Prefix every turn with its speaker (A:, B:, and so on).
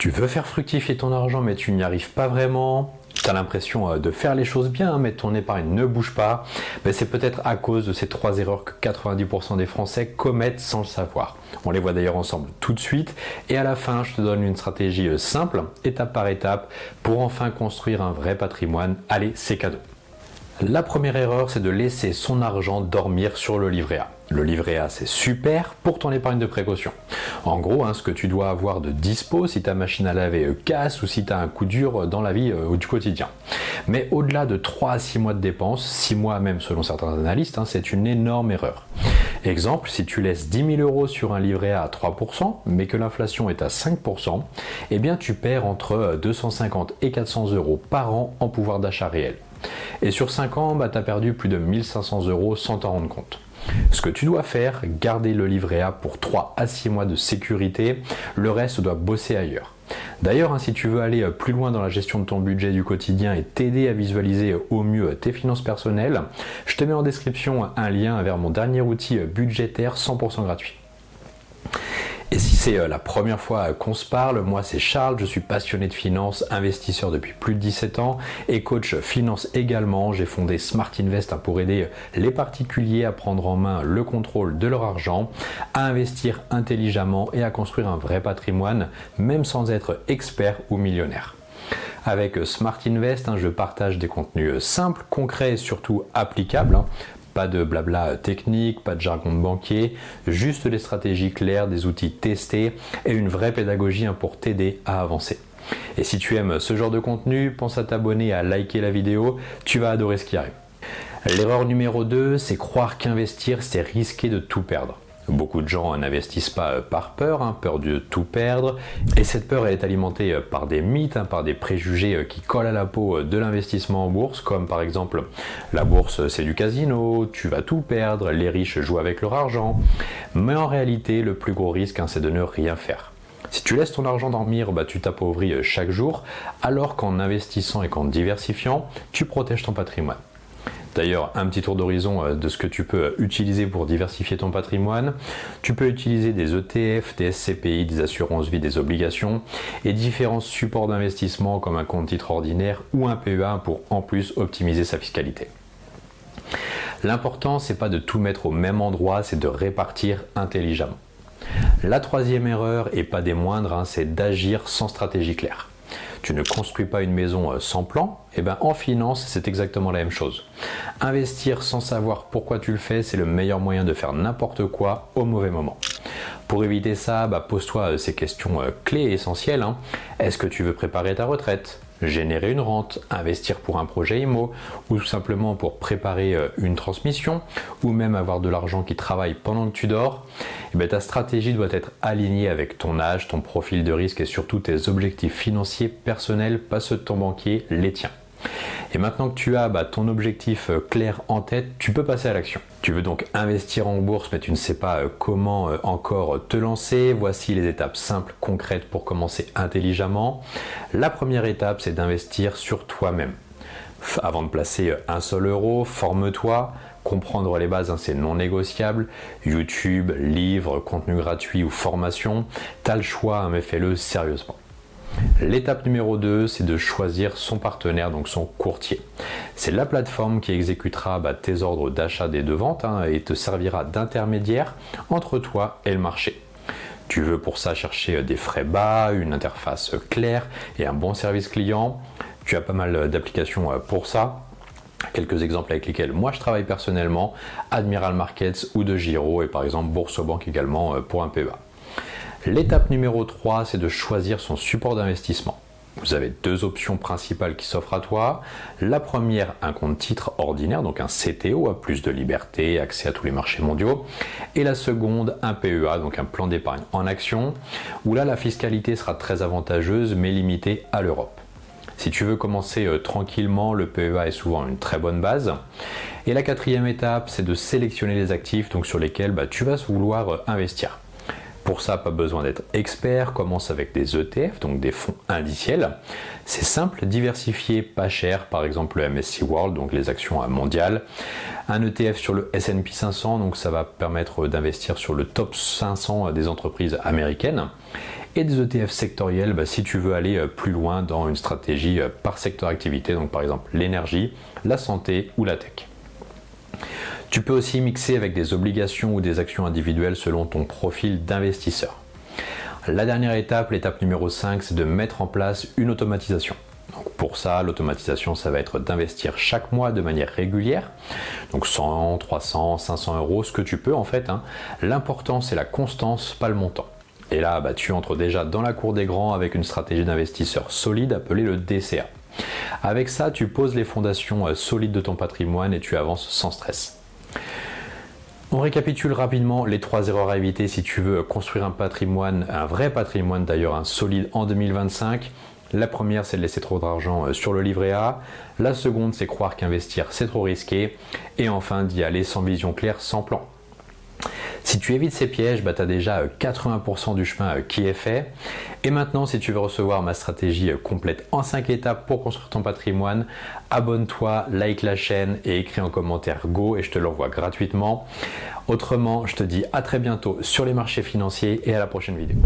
A: Tu veux faire fructifier ton argent mais tu n'y arrives pas vraiment, tu as l'impression de faire les choses bien mais ton épargne ne bouge pas, c'est peut-être à cause de ces 3 erreurs que 90% des Français commettent sans le savoir. On les voit d'ailleurs ensemble tout de suite et à la fin je te donne une stratégie simple, étape par étape, pour enfin construire un vrai patrimoine. Allez, c'est cadeau. La première erreur, c'est de laisser son argent dormir sur le livret A. Le livret A, c'est super pour ton épargne de précaution. En gros, ce que tu dois avoir de dispo si ta machine à laver casse ou si tu as un coup dur dans la vie du quotidien. Mais au-delà de 3 à 6 mois de dépenses, 6 mois même selon certains analystes, c'est une énorme erreur. Exemple, si tu laisses 10 000 euros sur un livret A à 3%, mais que l'inflation est à 5%, eh bien tu perds entre 250 et 400 euros par an en pouvoir d'achat réel. Et sur 5 ans, tu as perdu plus de 1500 euros sans t'en rendre compte. Ce que tu dois faire, garder le livret A pour 3 à 6 mois de sécurité, le reste doit bosser ailleurs. D'ailleurs, si tu veux aller plus loin dans la gestion de ton budget du quotidien et t'aider à visualiser au mieux tes finances personnelles, je te mets en description un lien vers mon dernier outil budgétaire 100% gratuit. Et si c'est la première fois qu'on se parle, moi c'est Charles, je suis passionné de finance, investisseur depuis plus de 17 ans et coach finance également. J'ai fondé Smart Invest pour aider les particuliers à prendre en main le contrôle de leur argent, à investir intelligemment et à construire un vrai patrimoine, même sans être expert ou millionnaire. Avec Smart Invest, je partage des contenus simples, concrets et surtout applicables. Pas de blabla technique, pas de jargon de banquier, juste des stratégies claires, des outils testés et une vraie pédagogie pour t'aider à avancer. Et si tu aimes ce genre de contenu, pense à t'abonner et à liker la vidéo, tu vas adorer ce qui arrive. L'erreur numéro 2, c'est croire qu'investir, c'est risquer de tout perdre. Beaucoup de gens n'investissent pas par peur, peur de tout perdre. Et cette peur elle est alimentée par des mythes, par des préjugés qui collent à la peau de l'investissement en bourse, comme par exemple la bourse c'est du casino, tu vas tout perdre, les riches jouent avec leur argent. Mais en réalité, le plus gros risque, c'est de ne rien faire. Si tu laisses ton argent dormir, tu t'appauvris chaque jour, alors qu'en investissant et qu'en diversifiant, tu protèges ton patrimoine. D'ailleurs, un petit tour d'horizon de ce que tu peux utiliser pour diversifier ton patrimoine. Tu peux utiliser des ETF, des SCPI, des assurances vie, des obligations et différents supports d'investissement comme un compte titre ordinaire ou un PEA pour en plus optimiser sa fiscalité. L'important, c'est pas de tout mettre au même endroit, c'est de répartir intelligemment. La troisième erreur, et pas des moindres, c'est d'agir sans stratégie claire. Tu ne construis pas une maison sans plan, en finance, c'est exactement la même chose. Investir sans savoir pourquoi tu le fais, c'est le meilleur moyen de faire n'importe quoi au mauvais moment. Pour éviter ça, pose-toi ces questions clés et essentielles. Est-ce que tu veux préparer ta retraite ? Générer une rente, investir pour un projet IMO ou tout simplement pour préparer une transmission ou même avoir de l'argent qui travaille pendant que tu dors, ta stratégie doit être alignée avec ton âge, ton profil de risque et surtout tes objectifs financiers personnels, pas ceux de ton banquier, les tiens. Et maintenant que tu as ton objectif clair en tête, tu peux passer à l'action. Tu veux donc investir en bourse mais tu ne sais pas comment encore te lancer. Voici les étapes simples, concrètes pour commencer intelligemment. La première étape, c'est d'investir sur toi-même. Avant de placer un seul euro, forme-toi. Comprendre les bases, c'est non négociable. YouTube, livres, contenu gratuit ou formation, tu as le choix, mais fais-le sérieusement. L'étape numéro 2, c'est de choisir son partenaire, donc son courtier. C'est la plateforme qui exécutera tes ordres d'achat et de vente et te servira d'intermédiaire entre toi et le marché. Tu veux pour ça chercher des frais bas, une interface claire et un bon service client. Tu as pas mal d'applications pour ça. Quelques exemples avec lesquels moi je travaille personnellement, Admiral Markets ou de Giro et par exemple Boursorama également pour un PEA. L'étape numéro 3, c'est de choisir son support d'investissement. Vous avez 2 options principales qui s'offrent à toi. La première, un compte titre ordinaire, donc un CTO à plus de liberté, accès à tous les marchés mondiaux. Et la seconde, un PEA, donc un plan d'épargne en action, où là la fiscalité sera très avantageuse mais limitée à l'Europe. Si tu veux commencer tranquillement, le PEA est souvent une très bonne base. Et la quatrième étape, c'est de sélectionner les actifs sur lesquels tu vas vouloir investir. Pour ça, pas besoin d'être expert, commence avec des ETF, donc des fonds indiciels. C'est simple, diversifié, pas cher, par exemple le MSCI World, donc les actions mondiales. Un ETF sur le S&P 500, donc ça va permettre d'investir sur le top 500 des entreprises américaines. et des ETF sectoriels si tu veux aller plus loin dans une stratégie par secteur d'activité, donc par exemple l'énergie, la santé ou la tech. Tu peux aussi mixer avec des obligations ou des actions individuelles selon ton profil d'investisseur. La dernière étape, l'étape numéro 5, c'est de mettre en place une automatisation. Donc pour ça, l'automatisation, ça va être d'investir chaque mois de manière régulière. Donc 100, 300, 500 euros, ce que tu peux en fait. L'important, c'est la constance, pas le montant. Et là, tu entres déjà dans la cour des grands avec une stratégie d'investisseur solide appelée le DCA. Avec ça, tu poses les fondations solides de ton patrimoine et tu avances sans stress. On récapitule rapidement les 3 erreurs à éviter si tu veux construire un patrimoine, un vrai patrimoine d'ailleurs, solide en 2025. La première, c'est de laisser trop d'argent sur le livret A. La seconde, c'est croire qu'investir, c'est trop risqué. Et enfin, d'y aller sans vision claire, sans plan. Si tu évites ces pièges, tu as déjà 80% du chemin qui est fait. Et maintenant, si tu veux recevoir ma stratégie complète en 5 étapes pour construire ton patrimoine, abonne-toi, like la chaîne et écris en commentaire Go et je te l'envoie gratuitement. Autrement, je te dis à très bientôt sur les marchés financiers et à la prochaine vidéo.